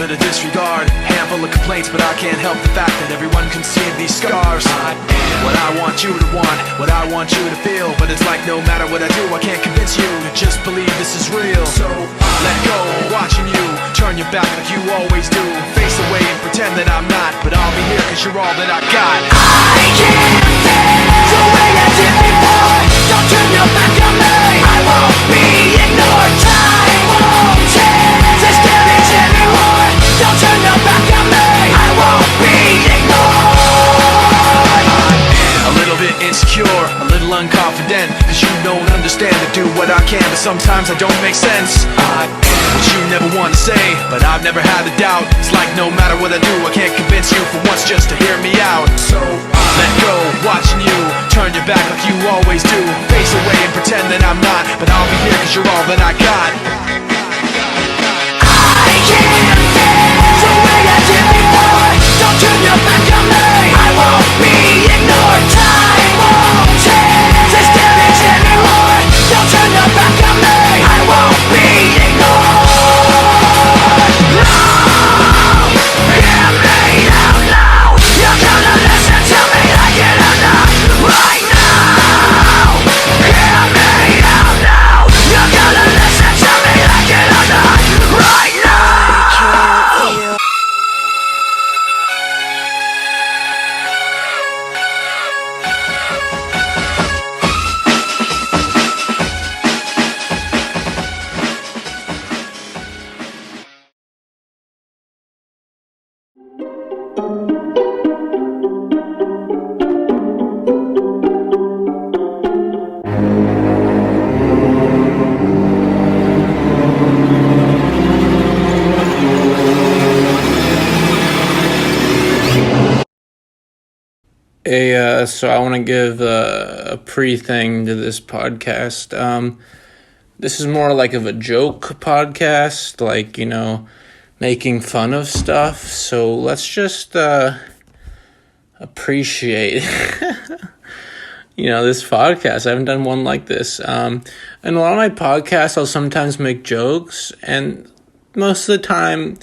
shoulder to disregard. Handful of complaints, but I can't help the fact that everyone can see these scars. I am what I want you to want, what I want you to feel. But it's like no matter what I do, I can't convince you to just believe this is real. So let go, watching you turn your back like you always do. Face away and pretend that I'm not, but I'll be here cause you're all that I got. I can't feel the way I did before. Don't turn your back on me, I won't be ignored. Time won't change this damage anymore. Don't turn your back on me, I won't be ignored. I'm a little bit insecure, a little unconfident, cause you don't understand. I do what I can, but sometimes I don't make sense. I am what you never want to say, but I've never had a doubt. It's like no matter what I do, I can't convince you for once just to hear me out. So let go, watching you turn your back like you always do. Face away and pretend that I'm not, but I'll be here cause you're all that I got. I can't feel the way I did before. Don't turn your back on me, I won't be ignored. Time won't change this damage anymore. Don't turn your back on me, I won't be ignored. No, hear me out now. You're gonna listen to me like it or not. Right now, hear me out now. You're gonna listen to me like it or not. Right now. So I want to give a pre-thing to this podcast. This is more like of a joke podcast, like, making fun of stuff. So let's just appreciate, this podcast. I haven't done one like this. In a lot of my podcasts, I'll sometimes make jokes, and most of the time,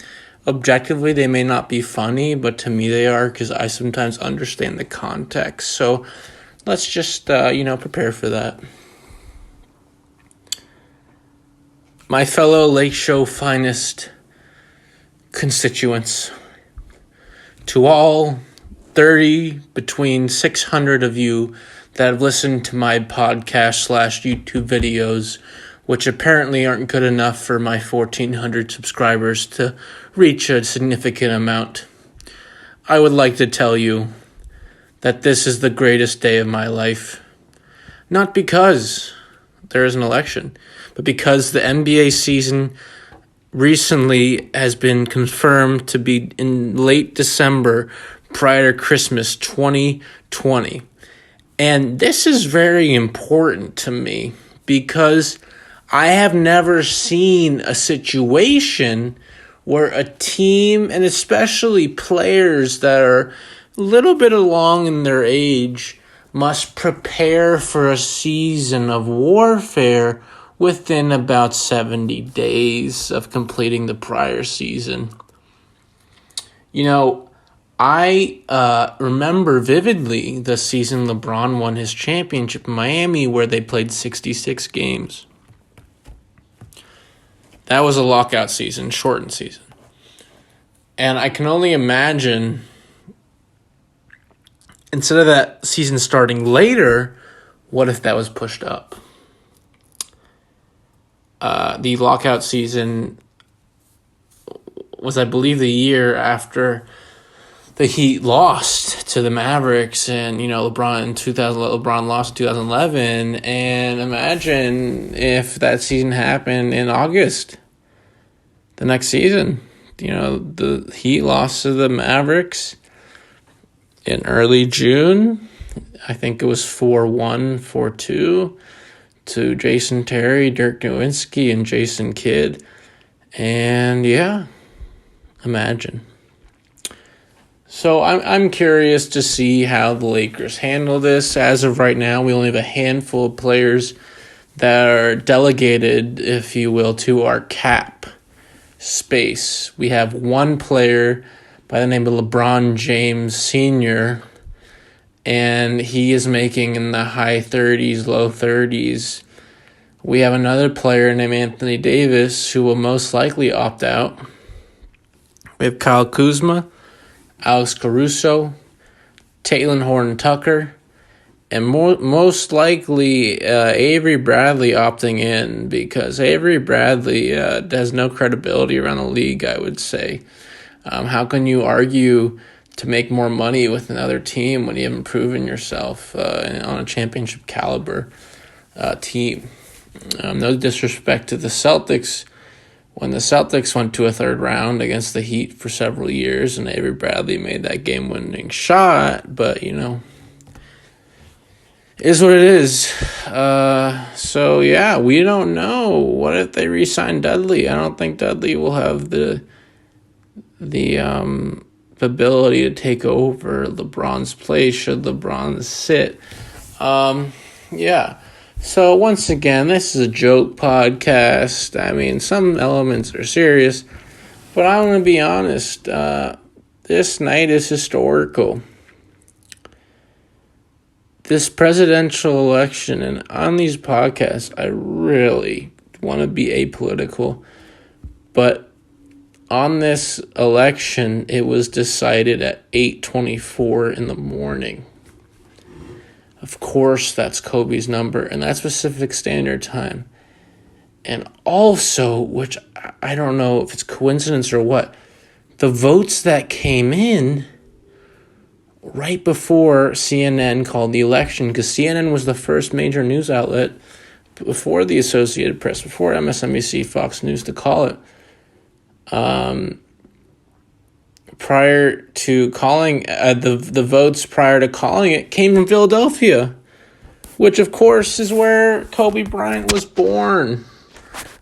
objectively, they may not be funny, but to me they are because I sometimes understand the context. So let's just, prepare for that. My fellow Lakeshow finest constituents, to all 30 between 600 of you that have listened to my podcast / YouTube videos, which apparently aren't good enough for my 1,400 subscribers to reach a significant amount, I would like to tell you that this is the greatest day of my life. Not because there is an election, but because the NBA season recently has been confirmed to be in late December prior to Christmas 2020. And this is very important to me because I have never seen a situation where a team, and especially players that are a little bit along in their age, must prepare for a season of warfare within about 70 days of completing the prior season. I remember vividly the season LeBron won his championship in Miami where they played 66 games. That was a lockout season, shortened season. And I can only imagine, instead of that season starting later, what if that was pushed up? The lockout season was, I believe, the year after the Heat lost to the Mavericks, and LeBron lost in 2011. And imagine if that season happened in August, the next season. The Heat lost to the Mavericks in early June. I think it was 4-1, 4-2 to Jason Terry, Dirk Nowitzki, and Jason Kidd. And yeah, imagine. So I'm curious to see how the Lakers handle this. As of right now, we only have a handful of players that are delegated, if you will, to our cap space. We have one player by the name of LeBron James Sr., and he is making in the high 30s, low 30s. We have another player named Anthony Davis who will most likely opt out. We have Kyle Kuzma, Alex Caruso, Taylor Horton-Tucker, and most likely Avery Bradley opting in, because Avery Bradley has no credibility around the league, I would say. How can you argue to make more money with another team when you haven't proven yourself on a championship caliber team? No disrespect to the Celtics. When the Celtics went to a third round against the Heat for several years, and Avery Bradley made that game-winning shot, but, you know, it is what it is. So, yeah, we don't know. What if they re-sign Dudley? I don't think Dudley will have the ability to take over LeBron's place should LeBron sit. Yeah. So once again, this is a joke podcast. I mean, some elements are serious, but I want to be honest. This night is historical. This presidential election, and on these podcasts, I really want to be apolitical, but on this election, it was decided at 8:24 in the morning. Of course, that's Kobe's number, and that's Pacific Standard Time. And also, which I don't know if it's coincidence or what, the votes that came in right before CNN called the election, because CNN was the first major news outlet before the Associated Press, before MSNBC, Fox News to call it. Prior to calling the votes prior to calling it came from Philadelphia, which of course is where Kobe Bryant was born.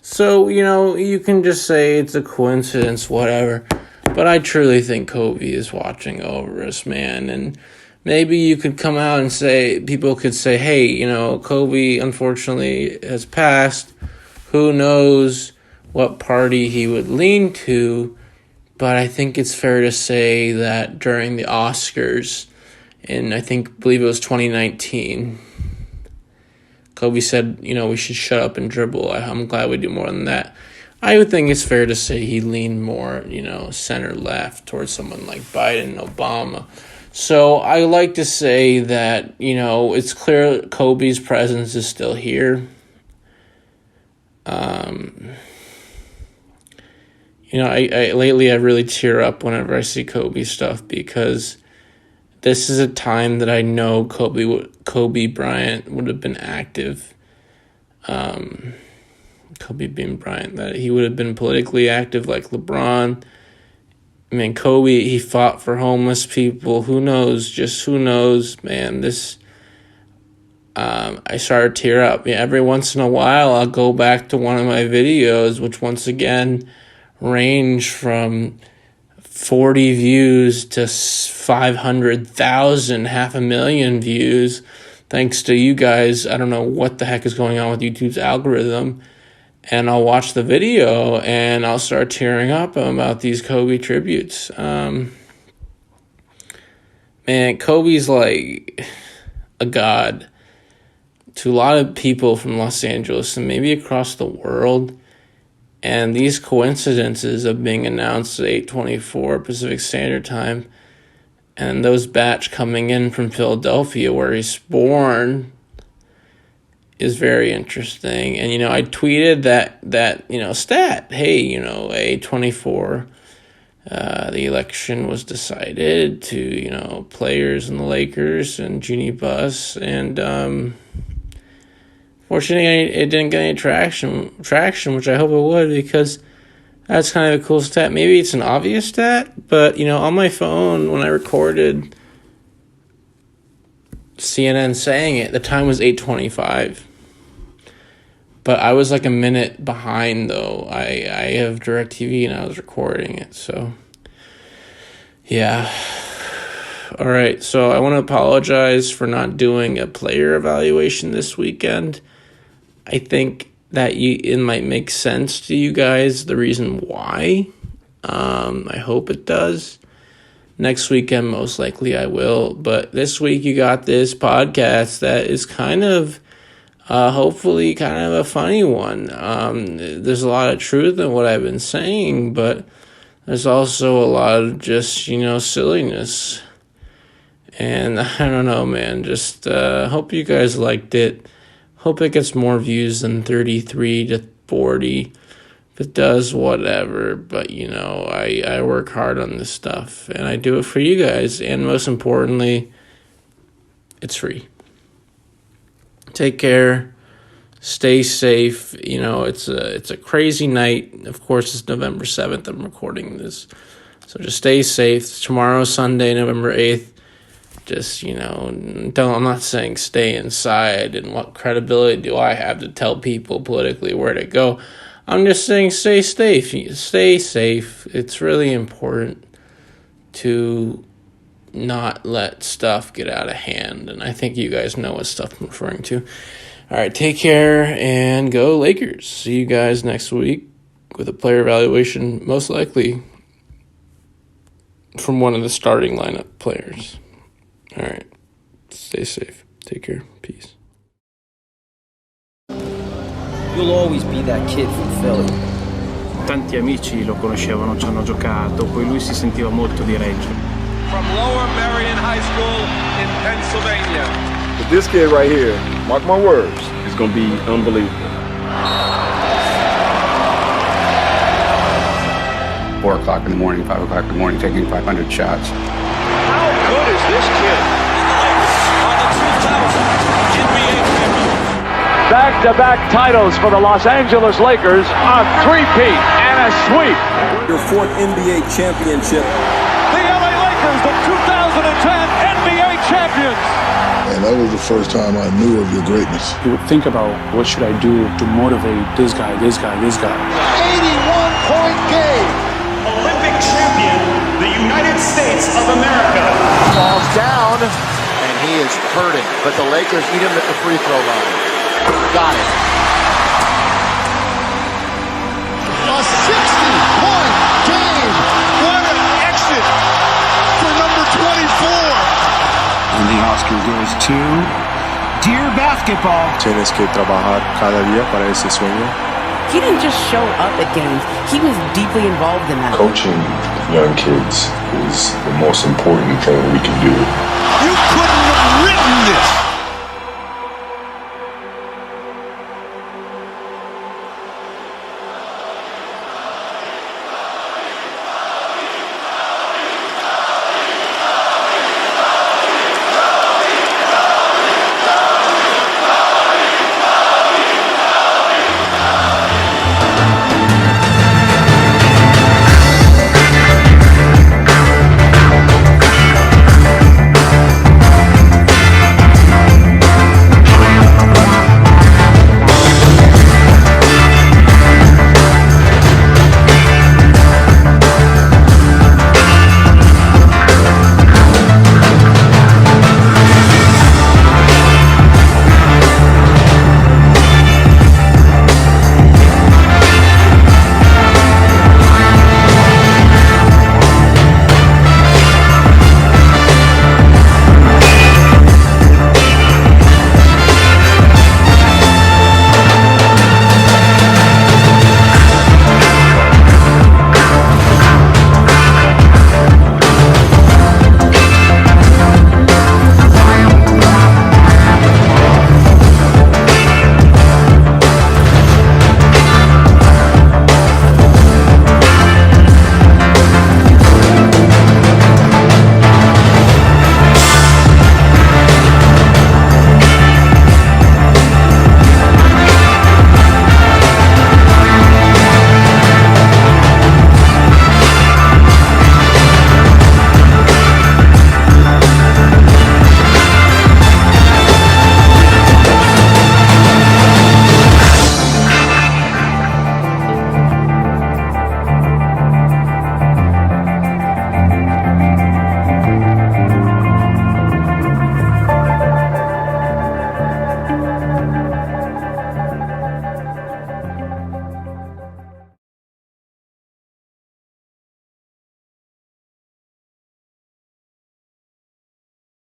So, you know, you can just say it's a coincidence, whatever, but I truly think Kobe is watching over us, man. And maybe you could come out and say, people could say, hey, you know, Kobe unfortunately has passed. Who knows what party he would lean to? But I think it's fair to say that during the Oscars, in believe it was 2019, Kobe said, you know, we should shut up and dribble. I'm glad we do more than that. I would think it's fair to say he leaned more, you know, center left towards someone like Biden, Obama. So I like to say that, you know, it's clear Kobe's presence is still here. You know, I lately I really tear up whenever I see Kobe stuff, because this is a time that I know Kobe Bryant would have been active. Kobe being Bryant, that he would have been politically active like LeBron. I mean, Kobe, he fought for homeless people. Who knows? Just who knows, man? This, I started to tear up. Yeah, every once in a while, I'll go back to one of my videos, which once again range from 40 views to 500,000, 500,000 views. Thanks to you guys. I don't know what the heck is going on with YouTube's algorithm. And I'll watch the video and I'll start tearing up about these Kobe tributes. Man, Kobe's like a god to a lot of people from Los Angeles and maybe across the world. And these coincidences of being announced at 8:24 Pacific Standard Time, and those batch coming in from Philadelphia where he's born, is very interesting. And, you know, I tweeted that you know, stat. Hey, you know, 8:24, the election was decided to, you know, players and the Lakers and Jeannie Buss, and fortunately, it didn't get any traction, which I hope it would, because that's kind of a cool stat. Maybe it's an obvious stat, but, you know, on my phone, when I recorded CNN saying it, the time was 8:25. But I was like a minute behind, though. I have DirecTV, and I was recording it, so yeah. All right, so I want to apologize for not doing a player evaluation this weekend. I think that it might make sense to you guys, the reason why. I hope it does. Next weekend, most likely I will. But this week, you got this podcast that is kind of, hopefully, kind of a funny one. There's a lot of truth in what I've been saying, but there's also a lot of just, silliness. And I don't know, man. Just hope you guys liked it. Hope it gets more views than 33 to 40. If it does, whatever. But, I work hard on this stuff. And I do it for you guys. And most importantly, it's free. Take care. Stay safe. It's a crazy night. Of course, it's November 7th. I'm recording this. So just stay safe. Tomorrow, Sunday, November 8th. Just, I'm not saying stay inside, and what credibility do I have to tell people politically where to go? I'm just saying stay safe. Stay safe. It's really important to not let stuff get out of hand, and I think you guys know what stuff I'm referring to. All right, take care, and go Lakers. See you guys next week with a player evaluation, most likely from one of the starting lineup players. All right. Stay safe. Take care. Peace. You'll always be that kid from Philly. Tanti amici lo conoscevano, ci hanno giocato, poi lui si sentiva molto di Reggio. From Lower Merion High School in Pennsylvania. But this kid right here, mark my words, is going to be unbelievable. 4 o'clock in the morning, 5 o'clock in the morning, taking 500 shots. How good is this kid? Back-to-back titles for the Los Angeles Lakers, a three-peat and a sweep. Your 4th NBA championship. The LA Lakers, the 2010 NBA champions. And that was the first time I knew of your greatness. You would think about, what should I do to motivate this guy, this guy, this guy. 81-point game. Olympic champion, the United States of America. Falls down, and he is hurting. But the Lakers eat him at the free throw line. Got it. A 60-point game. What an exit for number 24. And the Oscar goes to Dear Basketball. Tienes que trabajar cada día para ese sueño. He didn't just show up at games. He was deeply involved in that. Coaching young kids is the most important thing we can do.